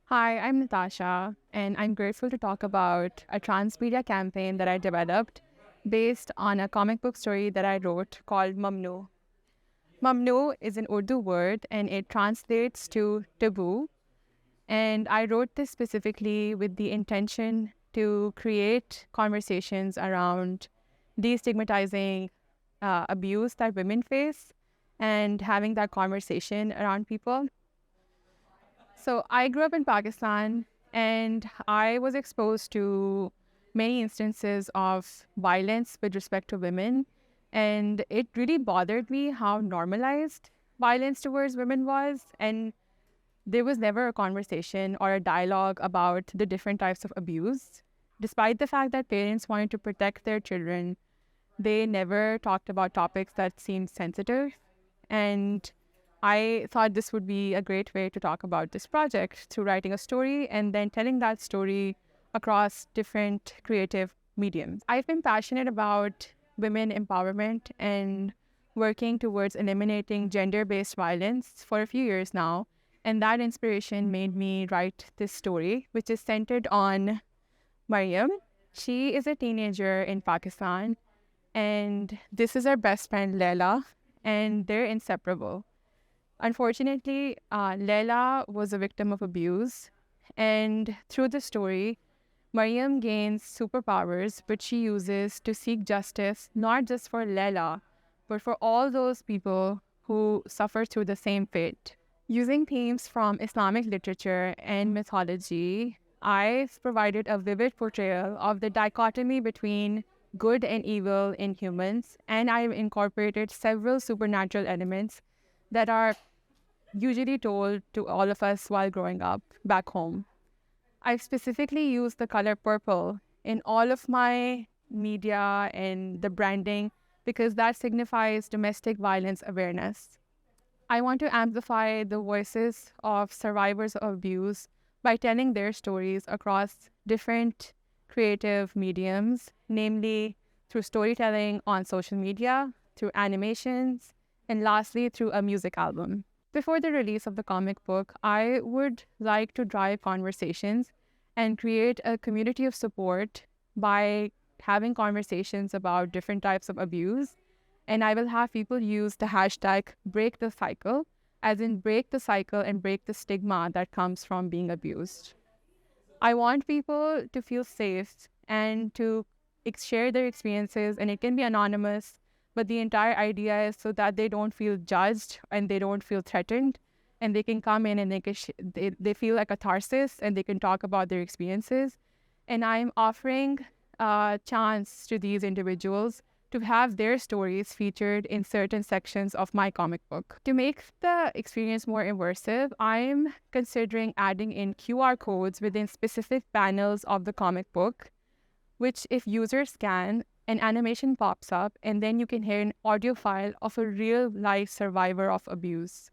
Hi, I'm Natasha, and I'm grateful to talk about a transmedia campaign that I developed based on a comic book story that I wrote called Mamnoo. Mamnoo is an Urdu word and it translates to taboo. And I wrote this specifically with the intention to create conversations around destigmatizing abuse that women face and having that conversation around people. So I grew up in Pakistan and I was exposed to many instances of violence with respect to women. And it really bothered me how normalized violence towards women was. And there was never a conversation or a dialogue about the different types of abuse. Despite the fact that parents wanted to protect their children, they never talked about topics that seemed sensitive. And I thought this would be a great way to talk about this project through writing a story and then telling that story across different creative mediums. I've been passionate about women empowerment and working towards eliminating gender based violence for a few years now. And that inspiration made me write this story, which is centered on Mariam. She is a teenager in Pakistan, and this is her best friend, Leila, and they're inseparable. Unfortunately, Leila was a victim of abuse, and through the story, Mariam gains superpowers, which she uses to seek justice not just for Leila, but for all those people who suffer through the same fate. Using themes from Islamic literature and mythology, I've provided a vivid portrayal of the dichotomy between good and evil in humans, and I've incorporated several supernatural elements that are usually told to all of us while growing up back home. I've specifically used the color purple in all of my media and the branding because that signifies domestic violence awareness. I want to amplify the voices of survivors of abuse by telling their stories across different creative mediums, namely through storytelling on social media, through animations, and lastly, through a music album. Before the release of the comic book, I would like to drive conversations and create a community of support by having conversations about different types of abuse. And I will have people use the hashtag break the cycle, as in break the cycle and break the stigma that comes from being abused. I want people to feel safe and to share their experiences, and it can be anonymous, but the entire idea is so that they don't feel judged and they don't feel threatened, and they can come in and they feel like a catharsis and they can talk about their experiences. And I'm offering a chance to these individuals to have their stories featured in certain sections of my comic book. To make the experience more immersive, I'm considering adding in QR codes within specific panels of the comic book, which if users scan, an animation pops up and then you can hear an audio file of a real life survivor of abuse.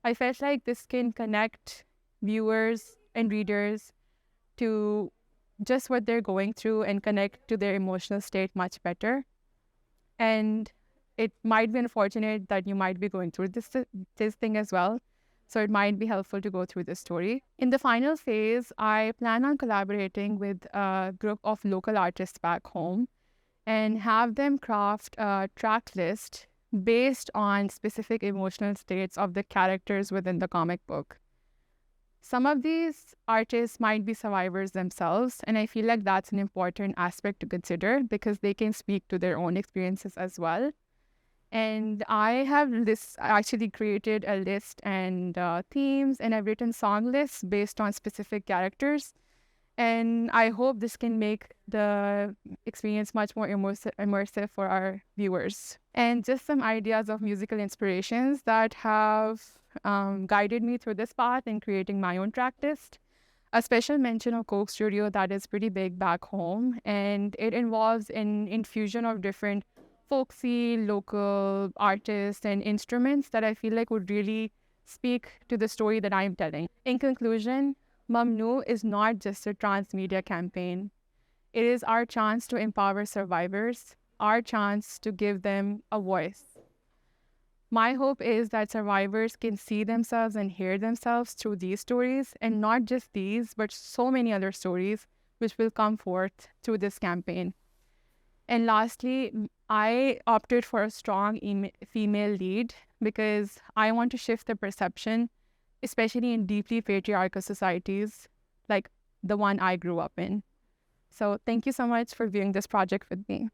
I felt like this can connect viewers and readers to just what they're going through and connect to their emotional state much better. And it might be unfortunate that you might be going through this thing as well. So it might be helpful to go through this story. In the final phase, I plan on collaborating with a group of local artists back home and have them craft a track list based on specific emotional states of the characters within the comic book. Some of these artists might be survivors themselves, and I feel like that's an important aspect to consider because they can speak to their own experiences as well. And I actually created a list and themes, and I've written song lists based on specific characters. And I hope this can make the experience much more immersive for our viewers. And just some ideas of musical inspirations that have guided me through this path in creating my own track list. A special mention of Coke Studio that is pretty big back home, and it involves an infusion of different folksy, local artists and instruments that I feel like would really speak to the story that I'm telling. In conclusion, Mamnoo is not just a transmedia campaign. It is our chance to empower survivors, our chance to give them a voice. My hope is that survivors can see themselves and hear themselves through these stories, and not just these, but so many other stories which will come forth through this campaign. And lastly, I opted for a strong female lead because I want to shift the perception, especially in deeply patriarchal societies like the one I grew up in. So thank you so much for viewing this project with me.